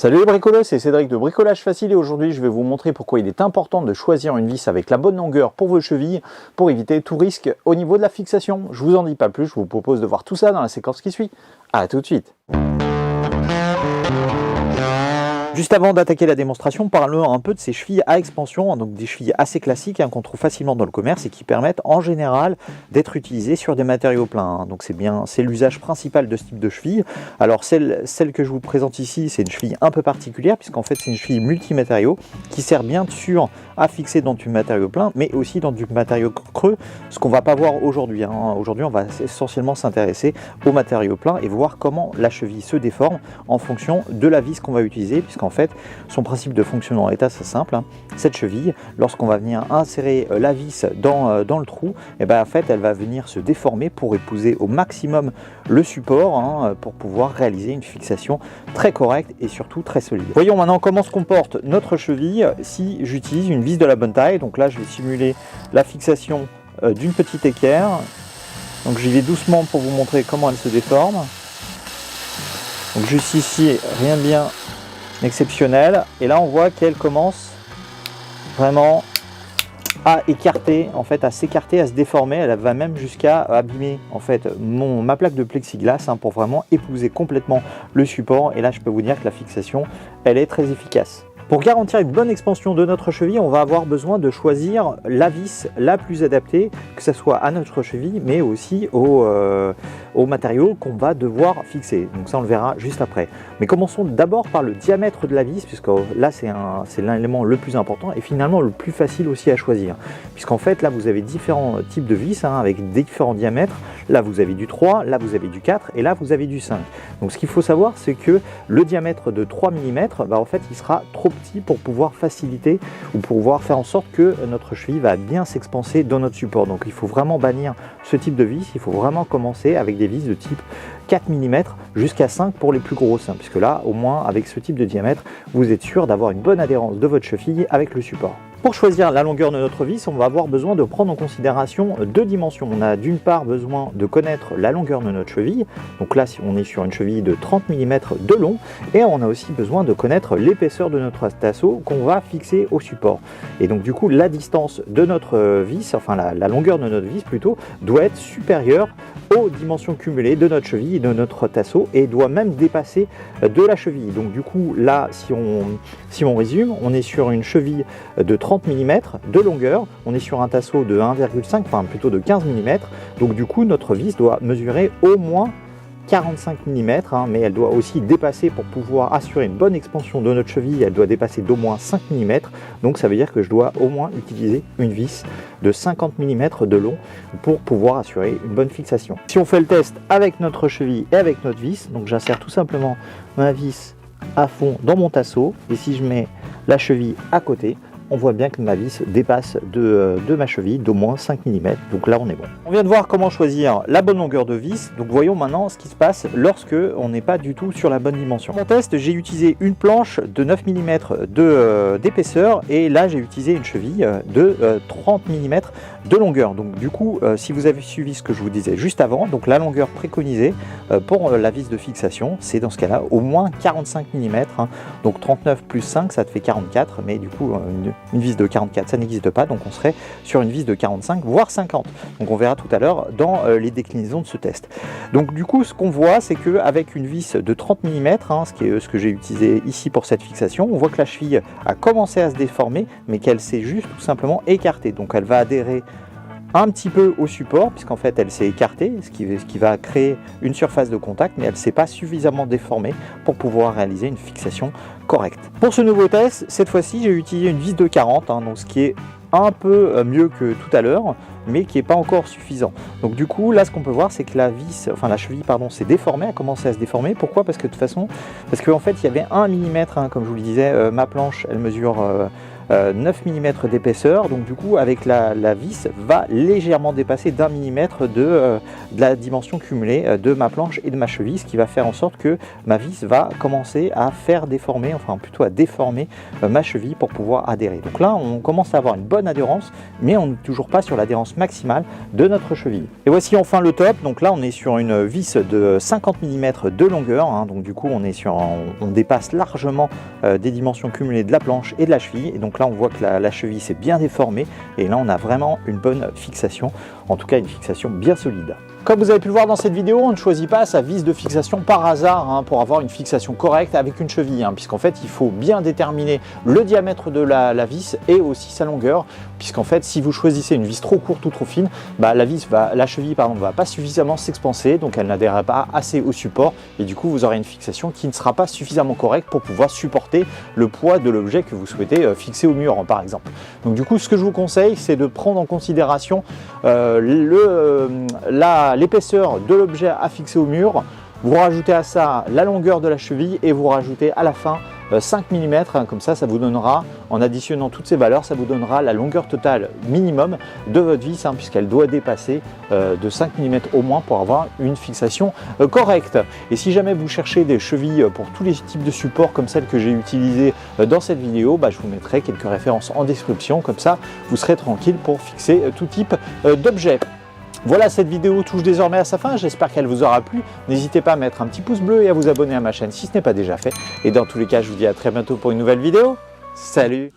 Salut les bricolos, c'est Cédric de Bricolage Facile et aujourd'hui je vais vous montrer pourquoi il est important de choisir une vis avec la bonne longueur pour vos chevilles pour éviter tout risque au niveau de la fixation. Je vous en dis pas plus, je vous propose de voir tout ça dans la séquence qui suit. À tout de suite. Juste avant d'attaquer la démonstration, parlons un peu de ces chevilles à expansion, donc des chevilles assez classiques qu'on trouve facilement dans le commerce et qui permettent en général d'être utilisées sur des matériaux pleins. Donc c'est l'usage principal de ce type de cheville. Alors celle que je vous présente ici, c'est une cheville un peu particulière puisqu'en fait c'est une cheville multimatériaux qui sert bien sûr à fixer dans du matériau plein, mais aussi dans du matériau creux, ce qu'on va pas voir aujourd'hui. Aujourd'hui, on va essentiellement s'intéresser au matériau plein et voir comment la cheville se déforme en fonction de la vis qu'on va utiliser, puisqu'en fait, son principe de fonctionnement est assez simple. Cette cheville, lorsqu'on va venir insérer la vis dans le trou, et ben en fait, elle va venir se déformer pour épouser au maximum le support pour pouvoir réaliser une fixation très correcte et surtout très solide. Voyons maintenant comment se comporte notre cheville si j'utilise une vis de la bonne taille. Donc là, je vais simuler la fixation d'une petite équerre. Donc j'y vais doucement pour vous montrer comment elle se déforme. Donc juste ici, rien de bien exceptionnel. Et là, on voit qu'elle commence vraiment à écarter, en fait, à s'écarter, à se déformer. Elle va même jusqu'à abîmer en fait ma plaque de plexiglas pour vraiment épouser complètement le support. Et là, je peux vous dire que la fixation, elle est très efficace. Pour garantir une bonne expansion de notre cheville, on va avoir besoin de choisir la vis la plus adaptée, que ce soit à notre cheville, mais aussi aux matériaux qu'on va devoir fixer. Donc ça, on le verra juste après. Mais commençons d'abord par le diamètre de la vis, puisque là, c'est l'élément le plus important et finalement le plus facile aussi à choisir. Puisqu'en fait, là, vous avez différents types de vis avec différents diamètres. Là, vous avez du 3, là, vous avez du 4 et là, vous avez du 5. Donc ce qu'il faut savoir, c'est que le diamètre de 3 mm, en fait, il sera trop petit pour pouvoir faciliter ou pour pouvoir faire en sorte que notre cheville va bien s'expanser dans notre support. Donc il faut vraiment bannir ce type de vis, il faut vraiment commencer avec des vis de type 4 mm jusqu'à 5 pour les plus grosses, puisque là au moins avec ce type de diamètre vous êtes sûr d'avoir une bonne adhérence de votre cheville avec le support. Pour choisir la longueur de notre vis, on va avoir besoin de prendre en considération deux dimensions. On a d'une part besoin de connaître la longueur de notre cheville, donc là on est sur une cheville de 30 mm de long, et on a aussi besoin de connaître l'épaisseur de notre tasseau qu'on va fixer au support. Et donc du coup la distance de notre vis, enfin la longueur de notre vis plutôt, doit être supérieure aux dimensions cumulées de notre cheville et de notre tasseau, et doit même dépasser de la cheville. Donc du coup là, si on résume, on est sur une cheville de 30 mm de longueur, on est sur un tasseau de 1,5, enfin plutôt de 15 mm, donc du coup notre vis doit mesurer au moins 45 mm, mais elle doit aussi dépasser, pour pouvoir assurer une bonne expansion de notre cheville, elle doit dépasser d'au moins 5 mm, donc ça veut dire que je dois au moins utiliser une vis de 50 mm de long pour pouvoir assurer une bonne fixation. Si on fait le test avec notre cheville et avec notre vis, donc j'insère tout simplement ma vis à fond dans mon tasseau, et si je mets la cheville à côté, on voit bien que ma vis dépasse de ma cheville d'au moins 5 mm, donc là on est bon. On vient de voir comment choisir la bonne longueur de vis, donc voyons maintenant ce qui se passe lorsque on n'est pas du tout sur la bonne dimension. Pour mon test, j'ai utilisé une planche de 9 mm d'épaisseur, et là j'ai utilisé une cheville de 30 mm de longueur. Donc du coup, si vous avez suivi ce que je vous disais juste avant, donc la longueur préconisée pour la vis de fixation, c'est dans ce cas-là au moins 45 mm, donc 39 plus 5, ça te fait 44, mais du coup une vis de 44 ça n'existe pas, donc on serait sur une vis de 45 voire 50. Donc on verra tout à l'heure dans les déclinaisons de ce test. Donc du coup ce qu'on voit, c'est qu'avec une vis de 30 mm, ce que j'ai utilisé ici pour cette fixation, on voit que la cheville a commencé à se déformer, mais qu'elle s'est juste tout simplement écartée. Donc elle va adhérer un petit peu au support, puisqu'en fait elle s'est écartée, ce qui va créer une surface de contact, mais elle ne s'est pas suffisamment déformée pour pouvoir réaliser une fixation correcte. Pour ce nouveau test, cette fois-ci j'ai utilisé une vis de 40, donc ce qui est un peu mieux que tout à l'heure, mais qui n'est pas encore suffisant. Donc du coup là ce qu'on peut voir, c'est que la cheville s'est déformée, a commencé à se déformer. Pourquoi? Parce que de toute façon, parce qu'en fait il y avait 1 mm, comme je vous le disais, ma planche elle mesure 9 mm d'épaisseur, donc du coup avec la vis va légèrement dépasser d'1 mm de la dimension cumulée de ma planche et de ma cheville, ce qui va faire en sorte que ma vis va commencer à faire déformer, enfin plutôt à déformer ma cheville pour pouvoir adhérer. Donc là on commence à avoir une bonne adhérence, mais on n'est toujours pas sur l'adhérence maximale de notre cheville. Et voici enfin le top. Donc là on est sur une vis de 50 mm de longueur, hein, donc du coup on dépasse largement des dimensions cumulées de la planche et de la cheville, et donc là on voit que la cheville s'est bien déformée, et là on a vraiment une bonne fixation, en tout cas une fixation bien solide. Comme vous avez pu le voir dans cette vidéo, on ne choisit pas sa vis de fixation par hasard, hein, pour avoir une fixation correcte avec une cheville, hein, puisqu'en fait il faut bien déterminer le diamètre de la vis et aussi sa longueur, puisqu'en fait si vous choisissez une vis trop courte ou trop fine, bah, la cheville va pas suffisamment s'expanser, donc elle n'adhérera pas assez au support, et du coup vous aurez une fixation qui ne sera pas suffisamment correcte pour pouvoir supporter le poids de l'objet que vous souhaitez fixer au mur, par exemple. Donc du coup ce que je vous conseille, c'est de prendre en considération l'épaisseur de l'objet à fixer au mur, vous rajoutez à ça la longueur de la cheville et vous rajoutez à la fin 5 mm, hein, comme ça vous donnera, en additionnant toutes ces valeurs, ça vous donnera la longueur totale minimum de votre vis, hein, puisqu'elle doit dépasser de 5 mm au moins pour avoir une fixation correcte. Et si jamais vous cherchez des chevilles pour tous les types de supports comme celles que j'ai utilisées dans cette vidéo, je vous mettrai quelques références en description, comme ça vous serez tranquille pour fixer tout type d'objet. Voilà, cette vidéo touche désormais à sa fin, j'espère qu'elle vous aura plu. N'hésitez pas à mettre un petit pouce bleu et à vous abonner à ma chaîne si ce n'est pas déjà fait. Et dans tous les cas, je vous dis à très bientôt pour une nouvelle vidéo. Salut!